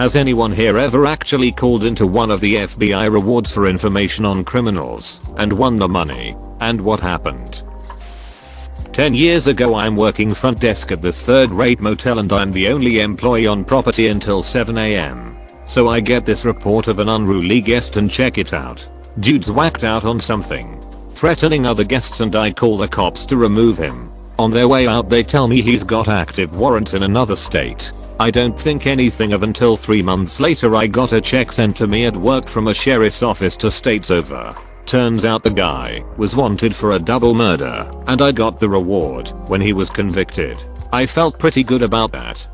Has anyone here ever actually called into one of the FBI rewards for information on criminals and won the money? And what happened? 10 years ago I'm working front desk at this third-rate motel and I'm the only employee on property until 7 AM. So I get this report of an unruly guest and check it out. Dude's whacked out on something, threatening other guests, and I call the cops to remove him. On their way out they tell me he's got active warrants in another state. I don't think anything of until 3 months later I got a check sent to me at work from a sheriff's office to states over. Turns out the guy was wanted for a double murder and I got the reward when he was convicted. I felt pretty good about that.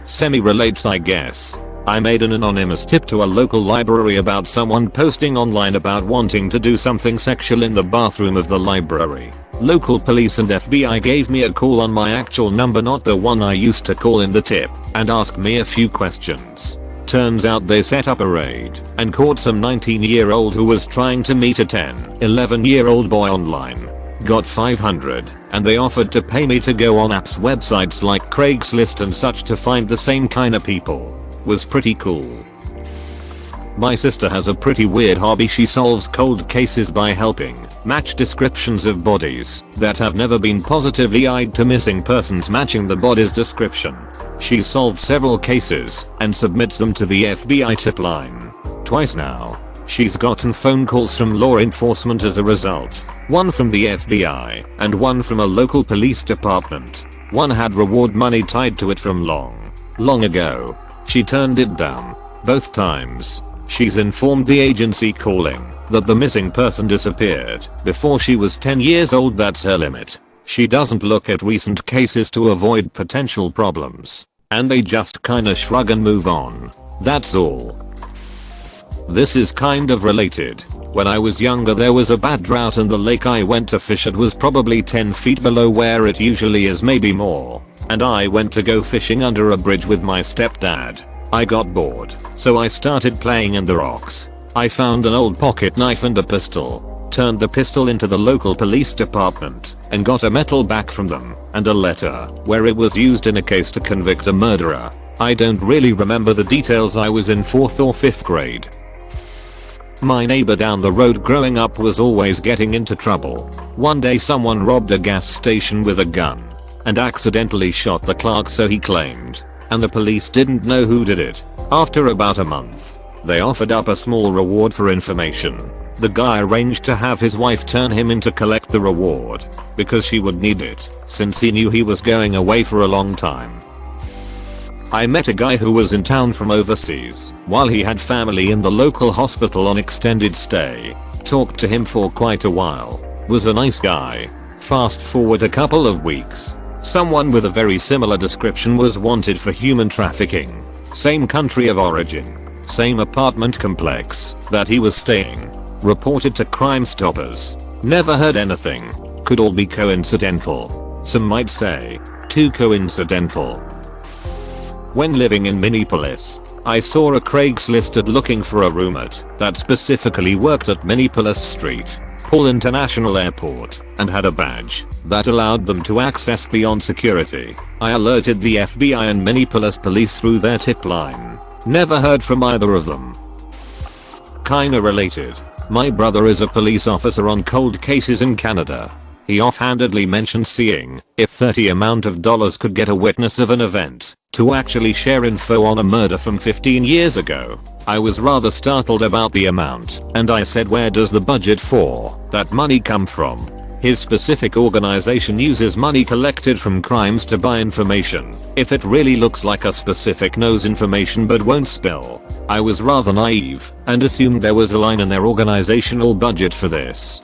Semi-relates I guess. I made an anonymous tip to a local library about someone posting online about wanting to do something sexual in the bathroom of the library. Local police and FBI gave me a call on my actual number, not the one I used to call in the tip, and asked me a few questions. Turns out they set up a raid and caught some 19-year-old who was trying to meet a 11-year-old boy online. Got $500 and they offered to pay me to go on apps websites like Craigslist and such to find the same kind of people. Was pretty cool. My sister has a pretty weird hobby. She solves cold cases by helping match descriptions of bodies that have never been positively eyed to missing persons matching the body's description. She's solved several cases and submits them to the FBI tip line. Twice now. She's gotten phone calls from law enforcement as a result. One from the FBI and one from a local police department. One had reward money tied to it from long ago. She turned it down. Both times. She's informed the agency calling that the missing person disappeared before she was 10 years old. That's her limit. She doesn't look at recent cases to avoid potential problems. And they just kinda shrug and move on. That's all. This is kind of related. When I was younger there was a bad drought and the lake I went to fish at was probably 10 feet below where it usually is, maybe more. And I went to go fishing under a bridge with my stepdad. I got bored, so I started playing in the rocks. I found an old pocket knife and a pistol. Turned the pistol into the local police department and got a medal back from them and a letter where it was used in a case to convict a murderer. I don't really remember the details. I was in 4th or 5th grade. My neighbor down the road growing up was always getting into trouble. One day someone robbed a gas station with a gun and accidentally shot the clerk, so he claimed, and the police didn't know who did it. After about a month, they offered up a small reward for information. The guy arranged to have his wife turn him in to collect the reward because she would need it since he knew he was going away for a long time. I met a guy who was in town from overseas while he had family in the local hospital on extended stay. Talked to him for quite a while. Was a nice guy. Fast forward a couple of weeks. Someone with a very similar description was wanted for human trafficking. Same country of origin. Same apartment complex that he was staying. Reported to Crime Stoppers. Never heard anything. Could all be coincidental. Some might say, too coincidental. When living in Minneapolis, I saw a Craigslist ad looking for a roommate that specifically worked at Minneapolis St. Paul International Airport and had a badge that allowed them to access beyond security. I alerted the FBI and Minneapolis police through their tip line. Never heard from either of them. Kinda related. My brother is a police officer on cold cases in Canada. He offhandedly mentioned seeing if $30 amount of dollars could get a witness of an event to actually share info on a murder from 15 years ago. I was rather startled about the amount, and I said, where does the budget for that money come from? His specific organization uses money collected from crimes to buy information. If it really looks like a specific knows information but won't spill. I was rather naive and assumed there was a line in their organizational budget for this.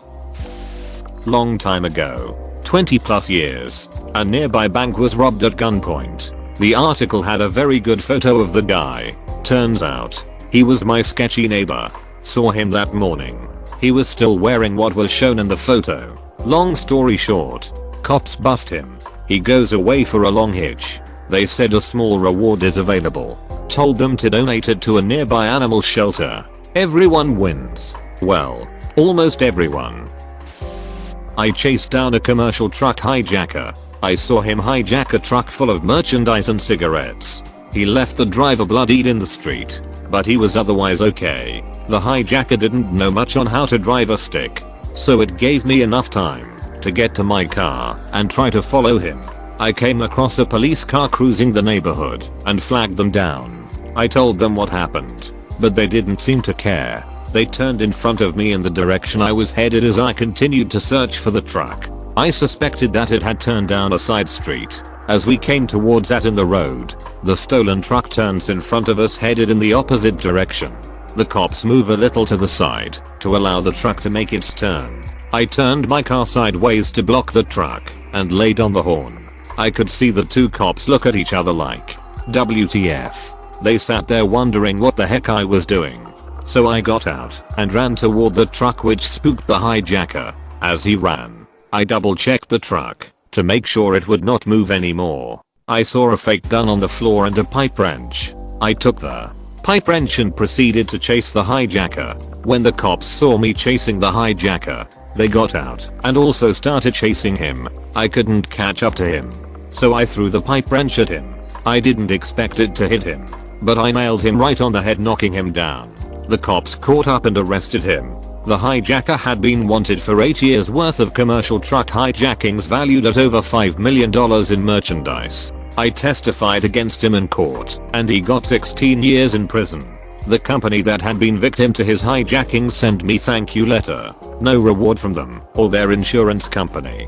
Long time ago, 20 plus years, a nearby bank was robbed at gunpoint. The article had a very good photo of the guy. Turns out, he was my sketchy neighbor. Saw him that morning. He was still wearing what was shown in the photo. Long story short, cops bust him. He goes away for a long hitch. They said a small reward is available. Told them to donate it to a nearby animal shelter. Everyone wins. Well, almost everyone. I chased down a commercial truck hijacker. I saw him hijack a truck full of merchandise and cigarettes. He left the driver bloodied in the street, but he was otherwise okay. The hijacker didn't know much on how to drive a stick, so it gave me enough time to get to my car and try to follow him. I came across a police car cruising the neighborhood and flagged them down. I told them what happened, but they didn't seem to care. They turned in front of me in the direction I was headed as I continued to search for the truck. I suspected that it had turned down a side street. As we came towards that in the road, the stolen truck turns in front of us headed in the opposite direction. The cops move a little to the side to allow the truck to make its turn. I turned my car sideways to block the truck and laid on the horn. I could see the two cops look at each other like, WTF. They sat there wondering what the heck I was doing. So I got out and ran toward the truck, which spooked the hijacker. As he ran, I double checked the truck to make sure it would not move anymore. I saw a fake gun on the floor and a pipe wrench. I took the pipe wrench and proceeded to chase the hijacker. When the cops saw me chasing the hijacker, they got out and also started chasing him. I couldn't catch up to him, so I threw the pipe wrench at him. I didn't expect it to hit him, but I nailed him right on the head, knocking him down. The cops caught up and arrested him. The hijacker had been wanted for 8 years worth of commercial truck hijackings valued at over $5 million in merchandise. I testified against him in court, and he got 16 years in prison. The company that had been victim to his hijacking sent me thank you letter. No reward from them or their insurance company.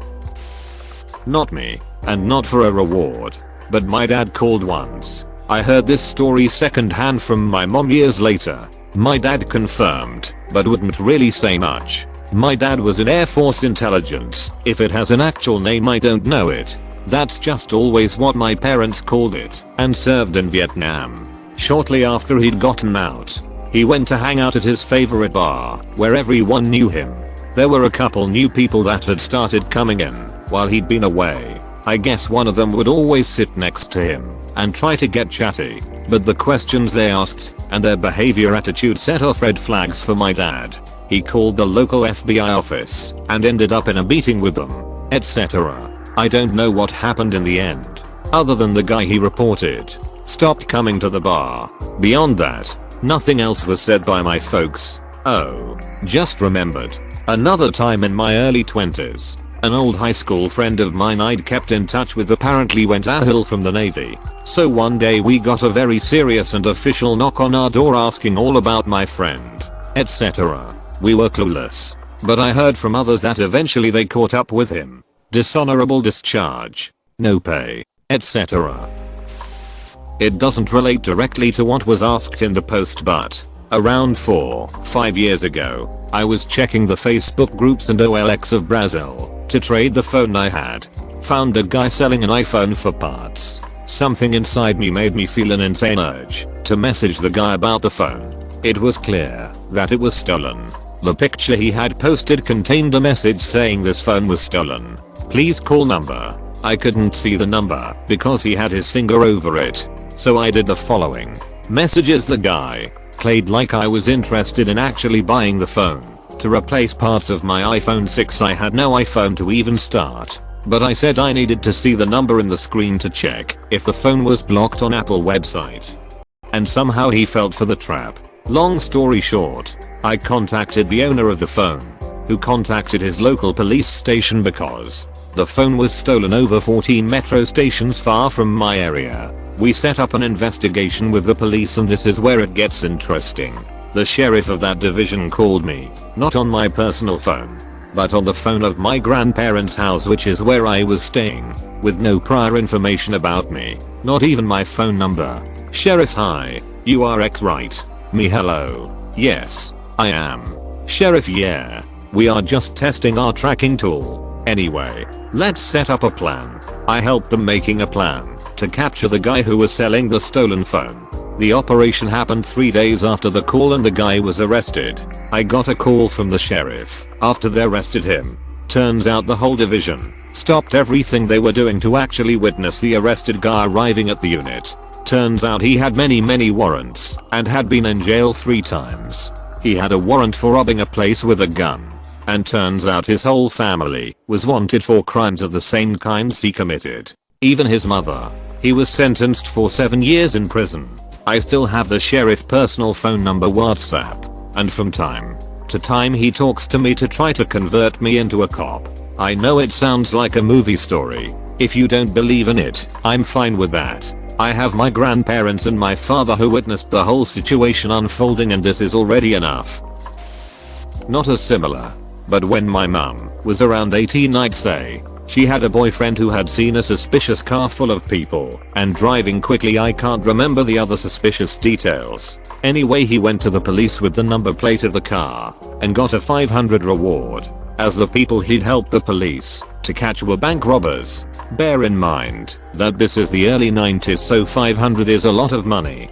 Not me, and not for a reward, but my dad called once. I heard this story secondhand from my mom years later. My dad confirmed, but wouldn't really say much. My dad was in Air Force intelligence. If it has an actual name, I don't know it. That's just always what my parents called it, and served in Vietnam. Shortly after he'd gotten out, he went to hang out at his favorite bar, where everyone knew him. There were a couple new people that had started coming in while he'd been away. I guess one of them would always sit next to him and try to get chatty, but the questions they asked and their behavior attitude set off red flags for my dad. He called the local FBI office and ended up in a meeting with them, etc. I don't know what happened in the end, other than the guy he reported stopped coming to the bar. Beyond that, nothing else was said by my folks. Oh, just remembered. Another time in my early 20s, an old high school friend of mine I'd kept in touch with apparently went AWOL from the Navy. So one day we got a very serious and official knock on our door asking all about my friend, etc. We were clueless, but I heard from others that eventually they caught up with him. Dishonorable discharge, no pay, etc. It doesn't relate directly to what was asked in the post, but around 4-5 years ago, I was checking the Facebook groups and OLX of Brazil to trade the phone I had. Found a guy selling an iPhone for parts. Something inside me made me feel an insane urge to message the guy about the phone. It was clear that it was stolen. The picture he had posted contained a message saying this phone was stolen. Please call number. I couldn't see the number because he had his finger over it. So I did the following. Messages the guy. Played like I was interested in actually buying the phone. To replace parts of my iPhone 6, I had no iPhone to even start. But I said I needed to see the number in the screen to check if the phone was blocked on Apple website. And somehow he fell for the trap. Long story short, I contacted the owner of the phone, who contacted his local police station because the phone was stolen over 14 metro stations far from my area. We set up an investigation with the police, and this is where it gets interesting. The sheriff of that division called me, not on my personal phone, but on the phone of my grandparents' house, which is where I was staying, with no prior information about me, not even my phone number. Sheriff: hi, you are X, right? Me: hello. Yes, I am. Sheriff: yeah, we are just testing our tracking tool. Anyway, let's set up a plan. I helped them making a plan to capture the guy who was selling the stolen phone. The operation happened 3 days after the call and the guy was arrested. I got a call from the sheriff after they arrested him. Turns out the whole division stopped everything they were doing to actually witness the arrested guy arriving at the unit. Turns out he had many warrants and had been in jail 3 times. He had a warrant for robbing a place with a gun. And turns out his whole family was wanted for crimes of the same kinds he committed. Even his mother. He was sentenced for 7 years in prison. I still have the sheriff personal phone number WhatsApp, and from time to time he talks to me to try to convert me into a cop. I know it sounds like a movie story. If you don't believe in it, I'm fine with that. I have my grandparents and my father who witnessed the whole situation unfolding, and this is already enough. Not as similar, but when my mum was around 18, I'd say, she had a boyfriend who had seen a suspicious car full of people and driving quickly. I can't remember the other suspicious details. Anyway, he went to the police with the number plate of the car and got a 500 reward, as the people he'd helped the police to catch were bank robbers. Bear in mind that this is the early 90s, so 500 is a lot of money.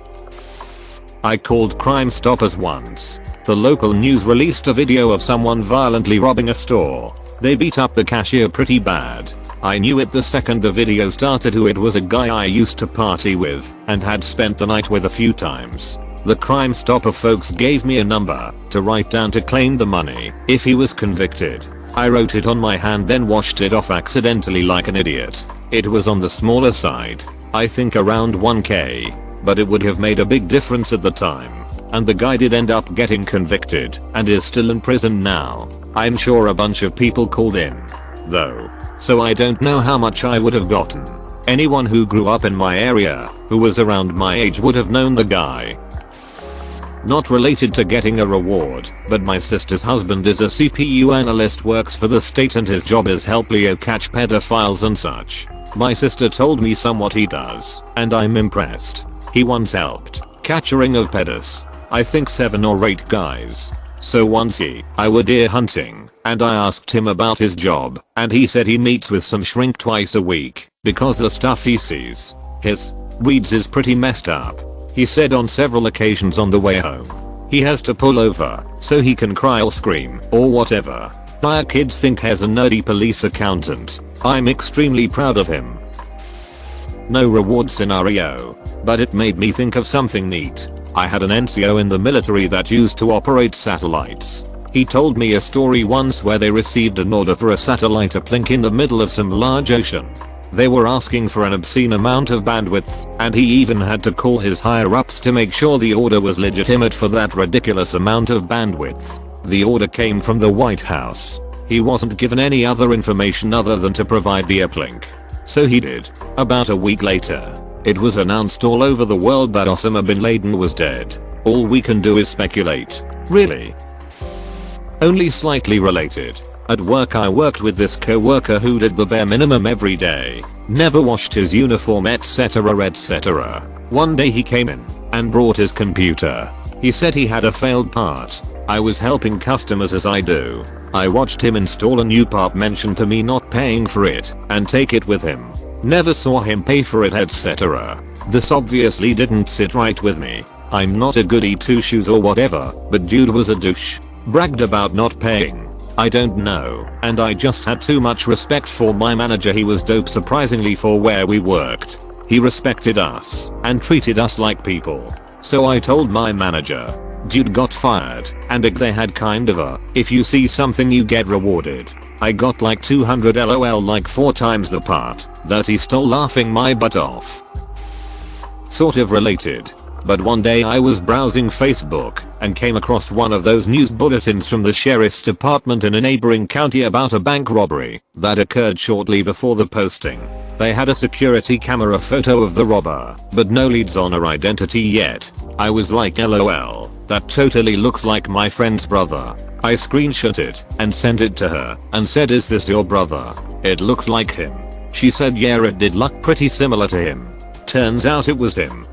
I called Crime Stoppers once. The local news released a video of someone violently robbing a store. They beat up the cashier pretty bad. I knew it the second the video started who it was. A guy I used to party with and had spent the night with a few times. The Crime Stopper folks gave me a number to write down to claim the money if he was convicted. I wrote it on my hand, then washed it off accidentally like an idiot. It was on the smaller side, I think around 1k, but it would have made a big difference at the time. And the guy did end up getting convicted and is still in prison now. I'm sure a bunch of people called in, though, so I don't know how much I would have gotten. Anyone who grew up in my area who was around my age would have known the guy. Not related to getting a reward, but my sister's husband is a CPU analyst, works for the state, and his job is help Leo catch pedophiles and such. My sister told me some what he does, and I'm impressed. He once helped catch a ring of pedos, I think 7 or 8 guys. So once I were deer hunting, and I asked him about his job, and he said he meets with some shrink twice a week, because the stuff he sees, his weeds, is pretty messed up. He said on several occasions on the way home, he has to pull over so he can cry or scream or whatever. Our kids think he's a nerdy police accountant. I'm extremely proud of him. No reward scenario, but it made me think of something neat. I had an NCO in the military that used to operate satellites. He told me a story once where they received an order for a satellite uplink in the middle of some large ocean. They were asking for an obscene amount of bandwidth, and he even had to call his higher ups to make sure the order was legitimate for that ridiculous amount of bandwidth. The order came from the White House. He wasn't given any other information other than to provide the uplink. So he did. About a week later, it was announced all over the world that Osama bin Laden was dead. All we can do is speculate. Really? Only slightly related. At work I worked with this co-worker who did the bare minimum every day, never washed his uniform, etc etc. One day he came in and brought his computer. He said he had a failed part. I was helping customers as I do. I watched him install a new part, mention to me not paying for it, and take it with him. Never saw him pay for it, etc. This obviously didn't sit right with me. I'm not a goody two shoes or whatever, but dude was a douche. Bragged about not paying. I don't know, and I just had too much respect for my manager. He was dope surprisingly for where we worked. He respected us and treated us like people. So I told my manager, dude got fired, and they had kind of a, if you see something you get rewarded. I got like 200 LOL, like 4 times the part that he stole, laughing my butt off. Sort of related. But one day I was browsing Facebook and came across one of those news bulletins from the sheriff's department in a neighboring county about a bank robbery that occurred shortly before the posting. They had a security camera photo of the robber, but no leads on her identity yet. I was like, LOL, that totally looks like my friend's brother. I screenshot it and sent it to her and said, is this your brother? It looks like him. She said yeah, it did look pretty similar to him. Turns out it was him.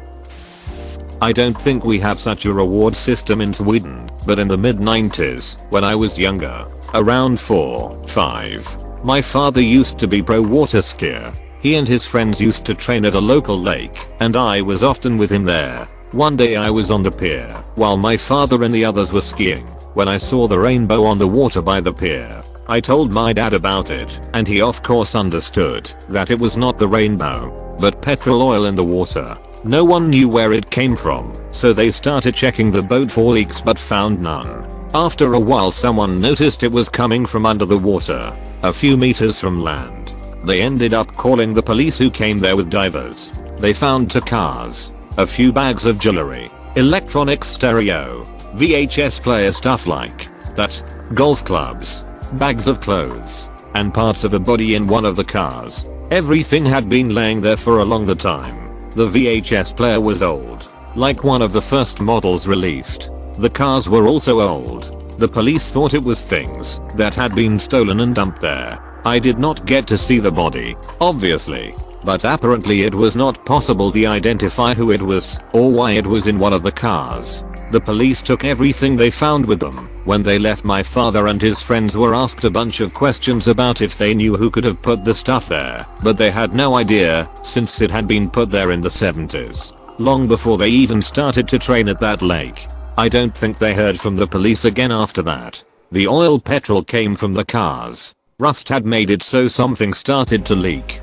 I don't think we have such a reward system in Sweden, but in the mid-90s, when I was younger, around 4-5, my father used to be pro water skier. He and his friends used to train at a local lake, and I was often with him there. One day I was on the pier, while my father and the others were skiing, when I saw the rainbow on the water by the pier. I told my dad about it, and he of course understood that it was not the rainbow, but petrol oil in the water. No one knew where it came from, so they started checking the boat for leaks but found none. After a while someone noticed it was coming from under the water, a few meters from land. They ended up calling the police, who came there with divers. They found 2 cars, a few bags of jewelry, electronic stereo, VHS player, stuff like that, golf clubs, bags of clothes, and parts of a body in one of the cars. Everything had been laying there for a long time. The VHS player was old, like one of the first models released. The cars were also old. The police thought it was things that had been stolen and dumped there. I did not get to see the body, obviously, but apparently it was not possible to identify who it was or why it was in one of the cars. The police took everything they found with them. When they left, my father and his friends were asked a bunch of questions about if they knew who could have put the stuff there, but they had no idea since it had been put there in the 70s, long before they even started to train at that lake. I don't think they heard from the police again after that. The oil petrol came from the cars. Rust had made it so something started to leak.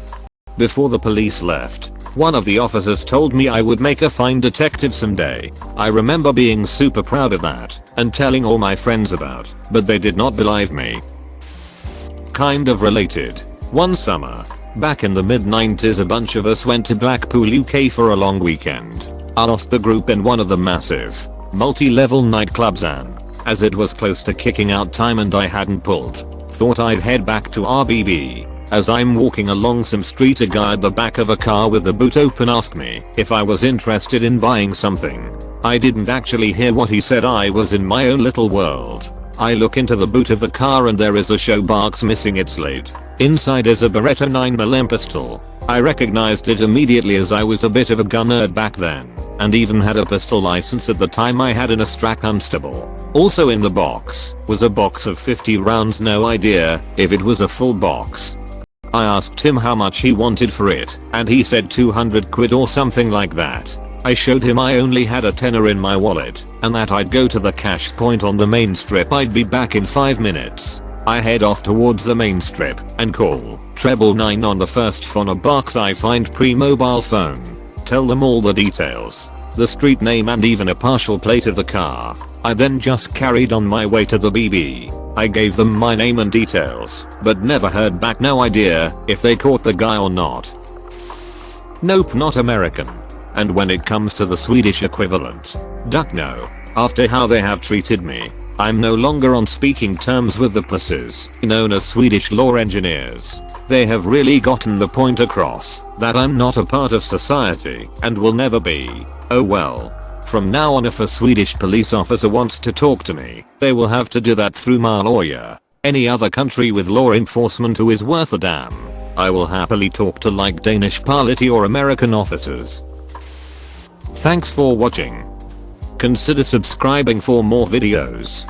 Before the police left, one of the officers told me I would make a fine detective someday. I remember being super proud of that and telling all my friends about, but they did not believe me. Kind of related. One summer, back in the mid-90s, a bunch of us went to Blackpool, UK for a long weekend. I lost the group in one of the massive, multi-level nightclubs, and as it was close to kicking out time and I hadn't pulled, thought I'd head back to RBB. As I'm walking along some street, a guy at the back of a car with the boot open asked me if I was interested in buying something. I didn't actually hear what he said. I was in my own little world. I look into the boot of the car and there is a showbox missing its lid. Inside is a Beretta 9mm pistol. I recognized it immediately as I was a bit of a gun nerd back then, and even had a pistol license at the time. I had an Astrak Unstable. Also in the box was a box of 50 rounds. No idea if it was a full box. I asked him how much he wanted for it, and he said 200 quid or something like that. I showed him I only had a tenner in my wallet, and that I'd go to the cash point on the main strip. I'd be back in 5 minutes. I head off towards the main strip and call 999 on the first phone box I find, pre-mobile phone. Tell them all the details, the street name and even a partial plate of the car. I then just carried on my way to the BB. I gave them my name and details, but never heard back. No idea if they caught the guy or not. Nope, not American. And when it comes to the Swedish equivalent, duck no. After how they have treated me, I'm no longer on speaking terms with the pussies known as Swedish law engineers. They have really gotten the point across that I'm not a part of society and will never be. Oh well. From now on, if a Swedish police officer wants to talk to me, they will have to do that through my lawyer. Any other country with law enforcement who is worth a damn, I will happily talk to, like Danish polity or American officers. Thanks for watching. Consider subscribing for more videos.